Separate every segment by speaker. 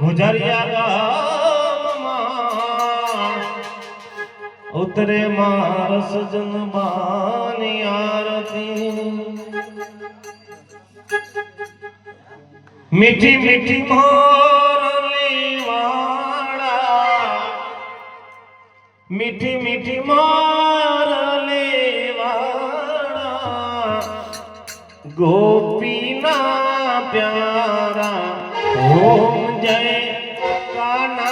Speaker 1: गुजरिया गाम उतरे मारस जनबानी आरती मीठी मीठी मोरली वाड़ा मीठी मीठी मोरली वाड़ा गोपी ना प्यारा ओम जय काना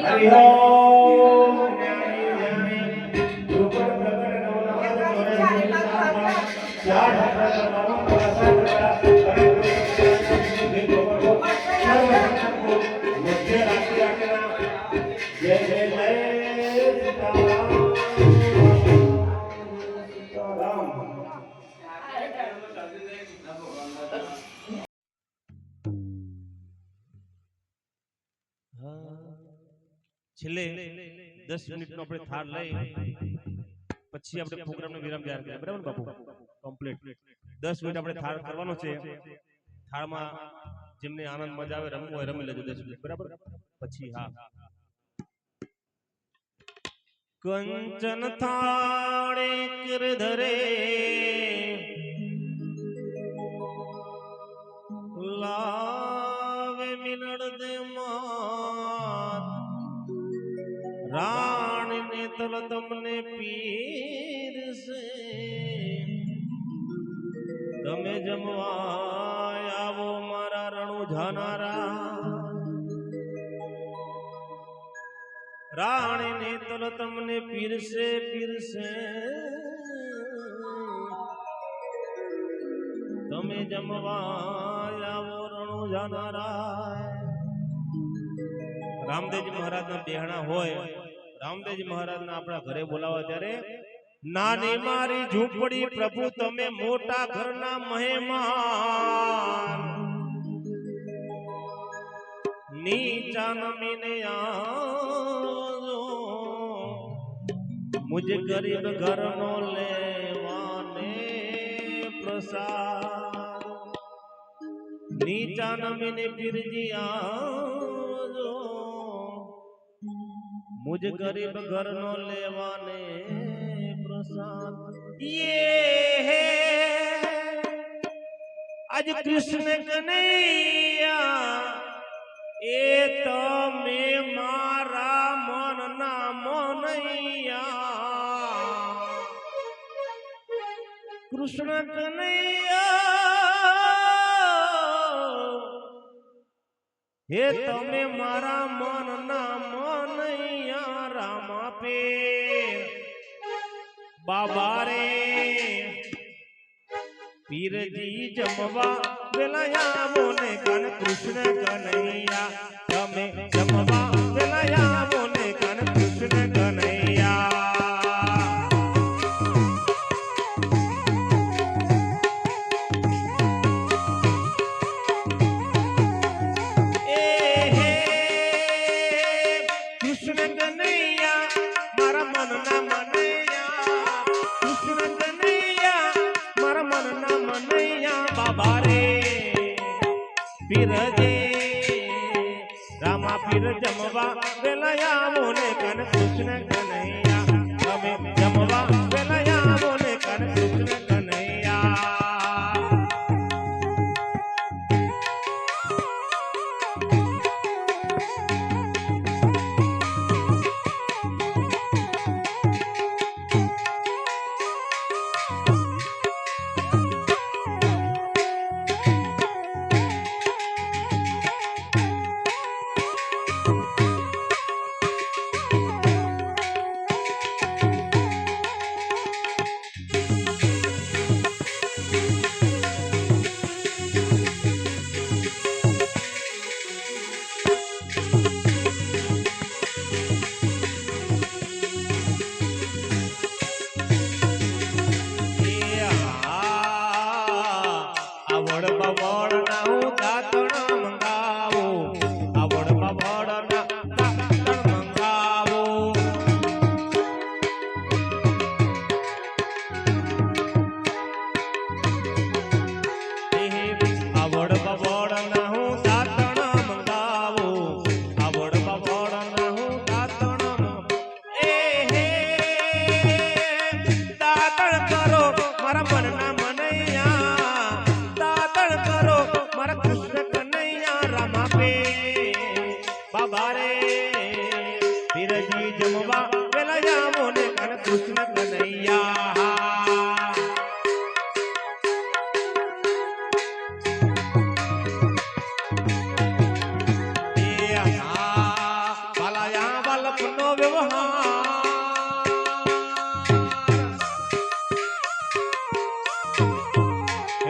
Speaker 1: હરિ ઓમ જ્ઞાની જ્ઞાની રૂપણ પ્રગટ નવનાથ ચોરસ ચાર ઢાકા પ્રસાદ મધ્ય રાત્રિ આકેલા જય જય જય સીતારામ સીતારામ
Speaker 2: છેલ્લે 10 મિનિટનો આપણે થાળ લઈ પછી આપણે પ્રોગ્રામનો વિરામ જાહેર કરીએ બરાબર ને બાપુ કમ્પ્લીટ 10 મિનિટ આપણે થાળ કરવાનો છે થાળમાં જેમને આનંદ મજા આવે રમવું હોય રમી લેજો 10 મિનિટ બરાબર પછી હા કંચન થાળે કિરધરે લાવે મિનડ દે માત રાણી ને તલ તમને પીરસે તમે જમવા આવો મારા રણુ જાનારા રાણી ને તલ તમને પીરસે પીરસે તમે જમવા આવો રણુ જાનારા રામદેવજી મહારાજના બેહણા હોય રામદેવજી મહારાજના આપણા ઘરે બોલાવા ત્યારે નાની મારી ઝૂંપડી પ્રભુ તમે મોટા ઘરના મહેમાન નીચા નમીને આવો મુજ ગરીબ ઘરનો લેવાને પ્રસાદ નીચા નમીને પીરજી આવજો મુજ ગરીબ ઘરનો લેવાને પ્રસાદ ये आज कृष्ण कन्हैया ए तमे मारा मन ना मनैया कृष्ण कन्हैया हे तमे मारा मन ना मनैया रामा पे बाबा रे पीरजी जमवा वेलाया मोने कन कृष्ण कन्हैया तमे जमवा वेलाया मोने कन कृष्ण कन्हैया पीरजे रामा पीर जमवा वेलाया मोने कन कृष्ण कन्हैया तमे जमवा वेलाया मोने कन कृष्ण कन्हैया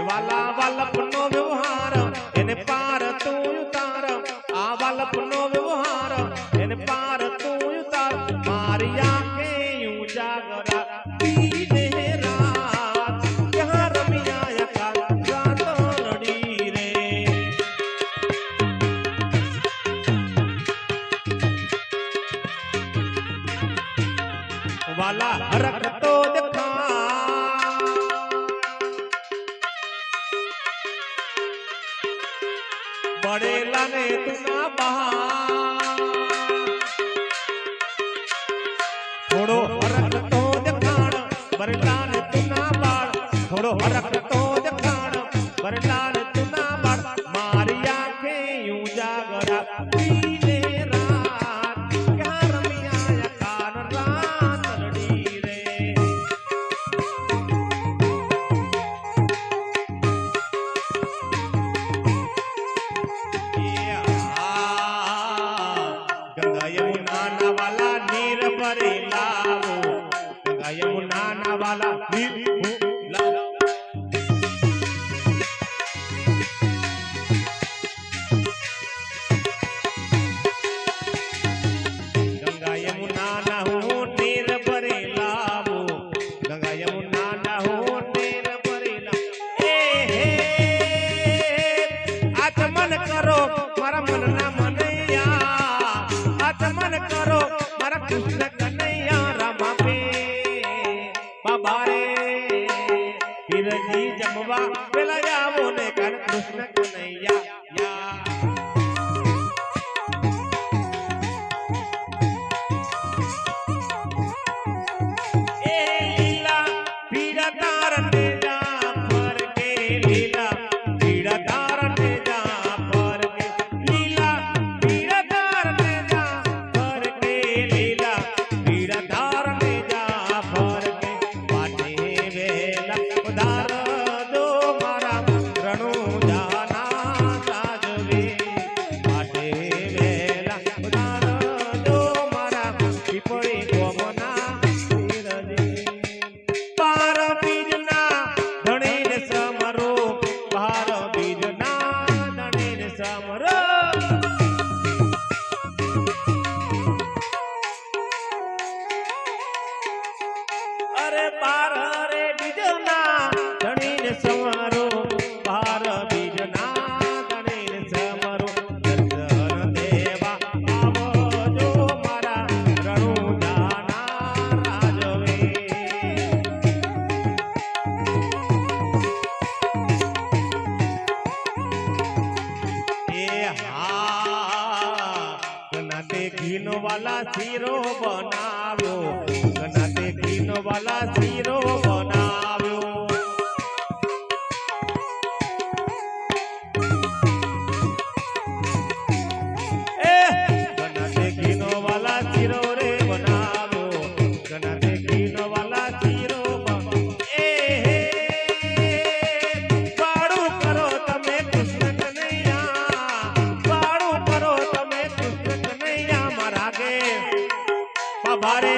Speaker 2: વાલા વાલપનો વ્યવહાર એને પાર તું ઉતાર આ વાલપનો વ્યવહાર એને પાર તું ઉતાર મારી આંખે ઉજાગરા પીને રાત ક્યાં રમ્યા કાલ રાત રડી રે વાલા હરકતો દેખા बड़ेला ने तुना बहा थोड़ो हरक तो दिखाण बड़ेला ने तुना बाड़ थोड़ो हरक तो दिखाण बड़ेला ने तुना बाड़ मारी आंखें यूं जागरा पीने रात क्या रमिया कान रात लड़ी रे यमुना वाला नीर भरे लावो गंगा यमुना वाला नीर लावो गंगा यमुना ना हो नीर भरे लावो गंगा यमुना ना हो नीर भरे लावो ए आचमन करो मारा मन ना मनैया मन करो मारा कृष्ण कन्हैया रामा पे बाबा रे हिरजी जमवा पेला जावो ने कर कृष्ण कन्हैया या ए लीला पीड़ा तारने जा पर के लीला पीड़ा तारने जा पर के लीला पीड़ा तारने जा लीला पीड़ा तारने जा पर के बाटे वेला उधार दो मारा रणु जाना साजवे बाटे वेला उधार दो मारा पीपड़ी गोमना वीरजी पार बीजना धणी ने समरो पार बीजना धणी ने समरो अरे पार रे बीजना धणी ने समरो पार बीजना धणी ने समरो दर्शन देवा आवो जो मारा रणु जाना राजवे ए हा कनाते घीनो वाला सीरो बनाव्यो कनाते घीनो वाला सीरो बनाव्यो ए कनाते घीनो वाला सीरो रे बनाव्यो कनाते घीनो वाला सीरो ए वाड़ू करो तमे कृष्ण कन्हैया वाड़ू करो तमे कृष्ण कन्हैया मारा गे बाबा रे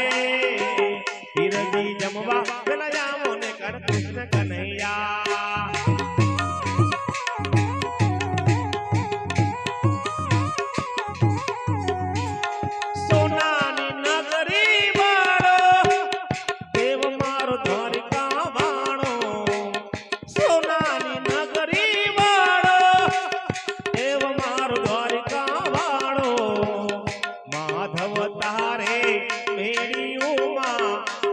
Speaker 2: हिरजी जमवा पेला जावो ने कर कृष्ण कन्हैया सोनानी नगरी वाळो देव मारो द्वारिका वाणो सोनानी नगरी वाळो देव मारो द्वारिका वाणो माधव तारे मेरी उमा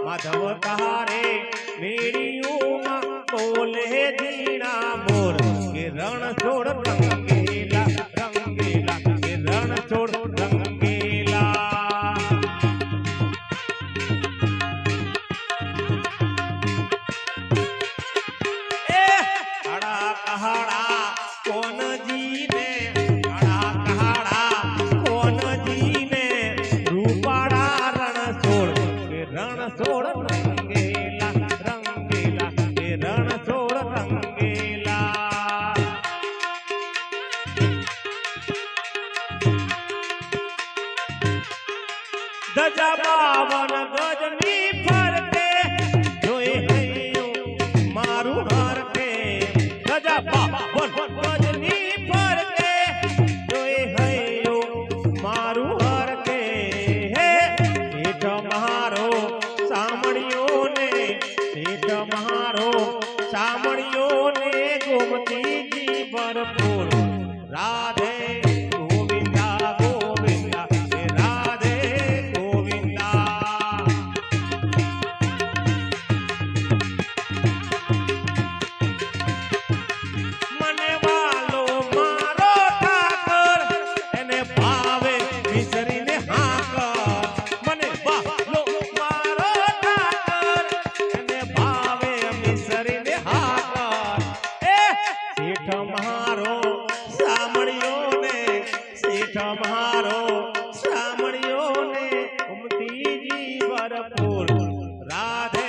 Speaker 2: माधव तारे मेरी उमा बोले जीना मोर के रण छोड़ रंगीला रंगीला के रण छोड़ रंगीला ए अड़ा कहाड़ा कौन जी ने अड़ा कहाड़ा कौन जी ने रूपाड़ा रण छोड़ के रण छोड़ रंगीला रंगीला के रण छोड़ रंगीला गजा बावन गजनी फरते जोए हयो मारू સામણિયો ને ગોમતીજી ભરપૂર રાધે ગોવિંદા ગોવિંદા હે રાધે ગોવિંદા મને વાલો મારો ઠાકર એને ભાવે વિસરીને હાકર મને વાલો મારો ઠાકર એને ભાવે વિસરીને હાકર એ શેઠ મારો સામણિયો ને શેઠ મારો સામણિયો ને ઉમતીજી ભરપૂર રાધે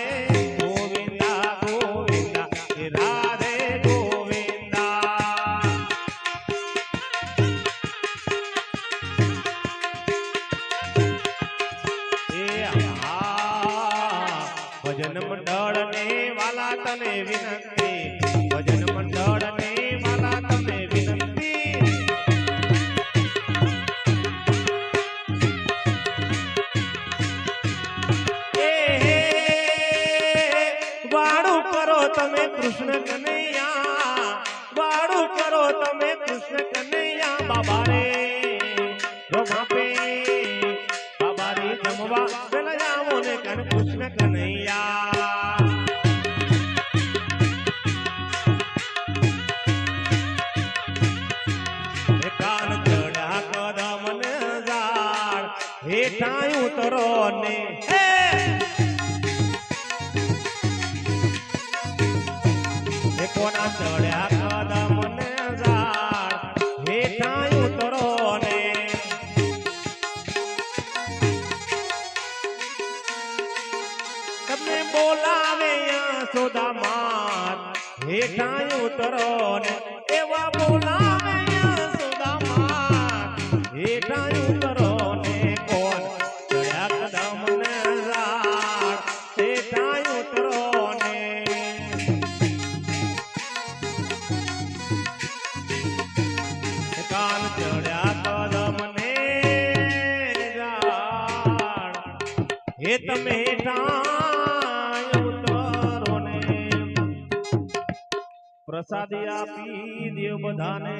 Speaker 2: ગોવિંદા ગોવિંદા હે રાધે ગોવિંદા એ ભજન મંડળ ને વાલા તને વિનંતી ભજન મંડળ ને વાલા તને વિનંતી વાળું કરો તમે કૃષ્ણ કનૈયા વાળું કરો તમે કૃષ્ણ કનૈયા બાબા રે રમાપે બાબા રે જમવા પેલા જામો ને કન કૃષ્ણ કનૈયા એ કાન ચડ્યા કદમ ને ઝાડ હેઠા ઉતરો ને હે કોના ચડ્યા કદમ ને ઝાડ હેઠા ઉતરો ને તમને બોલાવે યશોદા માત હેઠા ઉતરો ને એવા બોલાવે યશોદા માત હેઠા ઉતરો ને કોણ ચડ્યા કદમ ને ઝાડ હેઠા ઉતરો ને કાન ચડ્યા કદમ ને ઝાડ હે તમે હેઠા ઉતરો ને પ્રસાદી આપી દેવ બધાને